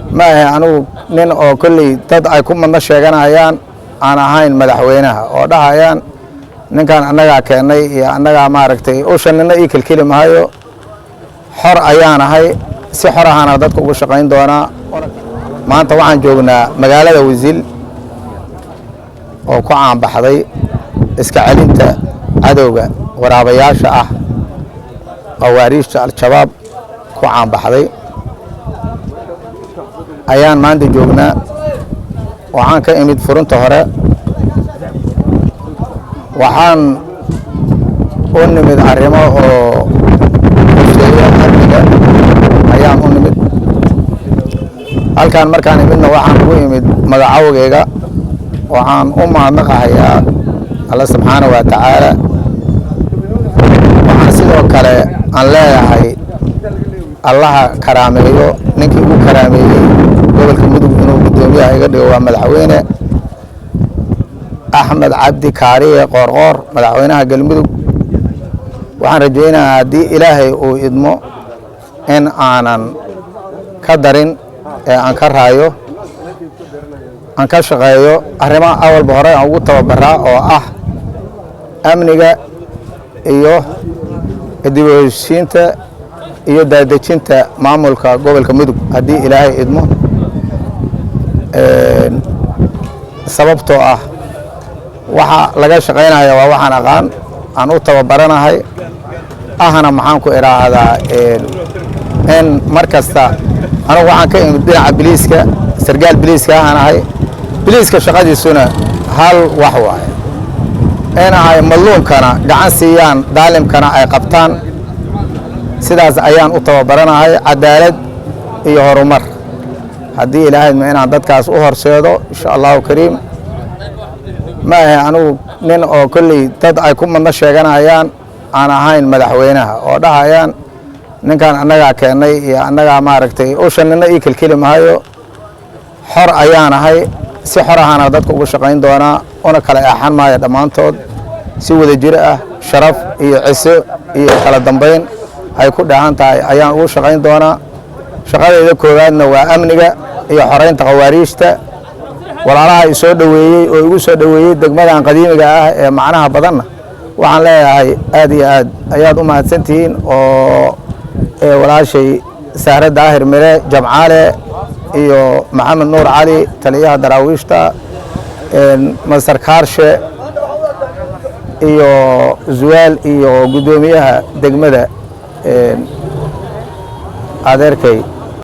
ما هي أنا نين أو كل تدعي كم من الشيعان أيان أنا هاين مدحوينها أو ده أيان نين كان أنا كأني أنا ما ركتي أوش إننا إيك الكلمة هايو حر أيان هاي سحر أنا ضدك وشقين دونا ما أنت وعن جونا مجال وزيل أو كعام بحضي إسكعل أنت عدوجا ورابياش قواريش الشباب كعام بحضي ayaan maanta joognaa waxaan ka imid furunta hore waxaan u nimid arrimo oo sheegaya ayaan u nimid halkaan markaan imidna waxaan ugu imid magacawgeyga waxaan u mahadnaqahayaa Allah subxaanahu wa ta'ala waxaan sidoo kale aan leeyahay Allah karaameeyo ninkii uu karaameeyay gobolka mudug inuu gudoomiyaha iga dhigo waa madaxweyne Axmed Cabdi Kaariye Qoorqoor madaxweynaha galmudug waxaan rajaynayaa haddii Ilaahay uu idmo in aanan ka darin ee aan ka raayo aan ka shaqeeyo arrimaha awalba hore aan ugu tababaraa oo ah amniga iyo dib u heshiisiinta iyo daadejinta maamulka gobolka mudug haddii Ilaahay idmo sababtoo ah waxa laga shaqeynayo waa waxaan aqaan aan u tababaranahay ahana maxaan ku iraahdaa in markasta anigu waxaan ka imid dhinaca biliiska sargaal biliiska ahanahay biliiska shaqadiisuna hal wax waaye in ay maluunkana gacan siiyaan daalimkana ay qabtaan sidaas ayaan u tababaranahay cadaalad iyo horumar haddii Ilaahay ma inaan dadkaas u horseedo insha Allahu kariim ma ahe anigu nin oo kulli dad ay ku madna sheeganayaan aan ahayn madaxweynaha oo dhahayaan ninkan anaga keenay iyo anaga ma aragtay oo shanina ii kilkilimahayo xor ayaan ahay si xor ahana dadku ugu shaqeyn doonaa ona kala axan maayo dhamaantood si wada jir ah sharaf iyo ciso iyo kala dambeyn ay ku dhahan tahay ayaan ugu shaqeyn doonaa shaqadeeda koowaadna waa amniga iyo xoreynta qawaariista walaalaha ay soo dhaweeyay oo igu soo dhaweeyay degmadan qadiimiga ah ee macnaha badanna waxaan leeyahay aad iyo aad ayaad u mahadsantihiin oo walaashay Sahra Daahir Mire Jamcaale iyo Maxamed Nuur Cali taliyaha daraawiishta Masar Kaarshe iyo Zuwaal iyo gudoomiyaha degmada adeerkay